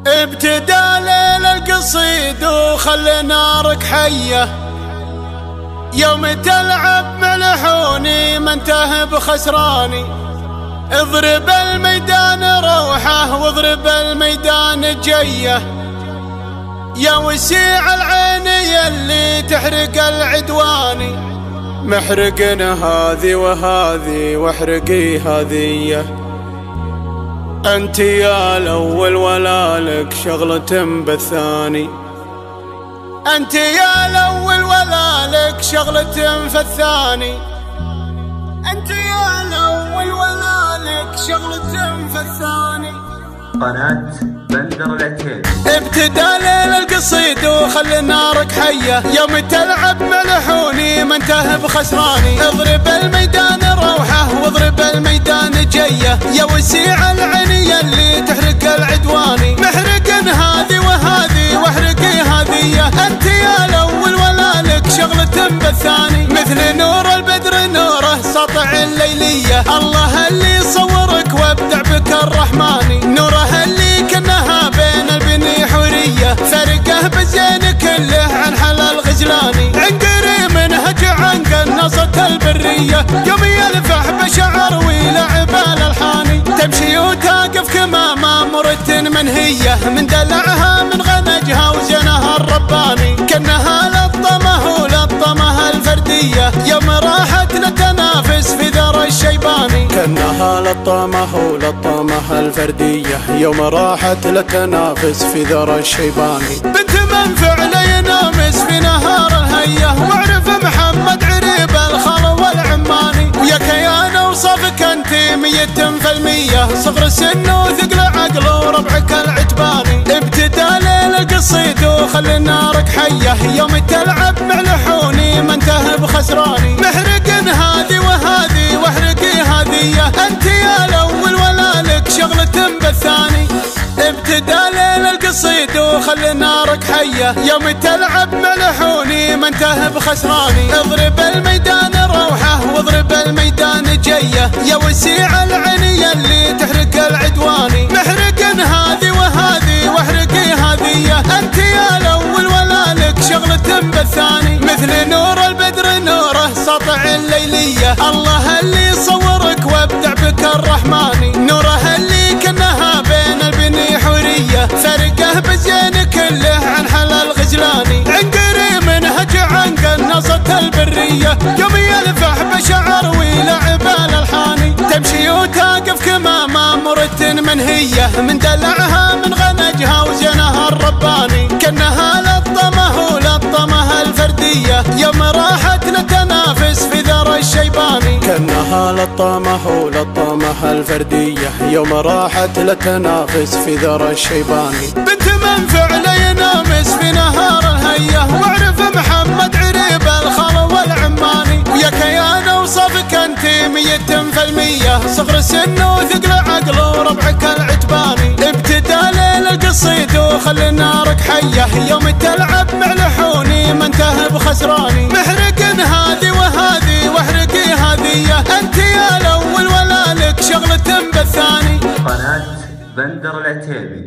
ابتدى ليل القصيد وخلي نارك حية، يوم تلعب ملحوني ما انتهى بخسراني. اضرب الميدان روحه واضرب الميدان جيه، يا وسيع العين يلي تحرق العدواني. محرقنا هذي وهذي واحرقي هذيه، انت يا الاول ولا لك شغلة بالثاني. انت يا الاول ولا لك شغلة في الثاني. انت يا الاول ولا لك شغلة في الثاني. قناة بندر العتيبي. ابتدى ليل القصيد وخلي نارك حية، يوم تلعب ملحوني ما انتهى بخسراني. اضرب الميدان روحه واضرب الميدان جيه، يا وسيع العين يلي تحرق العدواني. محرقن هذي وهذي واحرقي هذيه، انت يا الاول ولا لك شغلة بالثاني. مثل نور البدر نوره سطع الليلية، الله اللي صورك وابدع بك الرحماني. نوره اللي كانها بين البني حورية، فرقه بزين كله عن حلال غزلاني. عنقري منهج عن قناصة البرية، يوم يلفح بشعر ويلعب الالحاني. تمشي وتقف كما مرت منهية، من دلعها من غنجها وزنها الرباني. كانها لطمه ولطمها الفردية، يوم راحت نتنافس في ذر الشيباني. كانها لطمه ولطمها الفردية، يوم راحت لتنافس في ذر الشيباني. بنت من فعل ينامس في نهار الهية، واعرف محمد عريب الخال والعماني. ويا كيان اوصافك انت 100%، صغر سن وثقل عقل وربعك العتباني. ابتدى ليل القصيد وخلي نارك حية، يوم تلعب ملحوني ما انتهى بخسراني. محرقن هذي وهذي واحرقي هذيه، انت يا الاول ولا لك شغلة بالثاني. ابتدى ليل القصيد وخلي نارك حية، يوم تلعب ملحوني ما انتهى بخسراني. اضرب الميدان روحه واضرب الميدان جيه، يا وسيع العين يلي تحرق العدواني. محرقن هذي وهذي واحرقي هذيه، انت يا الاول ولا لك شغلة بالثاني. مثل نور البدر نوره سطع الليلية، الله اللي صورك وابدع بك الرحماني. نوره اللي كانها بين البني حورية، فرقه بزين كله عن حلال غزلاني. عنقري منهج عن قناصة البرية، يوم يلفح بشعر ويلعب الالحاني. تمشي وتقف كما مرت منهية، من دلعها من غنجها وزنها الرباني. كانها لطمه ولطمها الفردية، يوم راحت نتنافس في ذر الشيباني. كانها لطمه ولطمها الفردية، يوم راحت لتنافس في ذر الشيباني. بنت من فعل ينامس في نهار الهية، واعرف محمد عريب الخال والعماني. ويا كيان اوصافك انت 100%، صغر سن وثقل عقل وربعك العتباني. ابتدى ليل القصيد وخلي نارك حية، يوم تلعب ملحوني ما انتهى بخسراني. محرقن هذي وهذي واحرقي هذيه، انت يا الاول ولا لك شغلة بالثاني. قناة بندر العتيبي.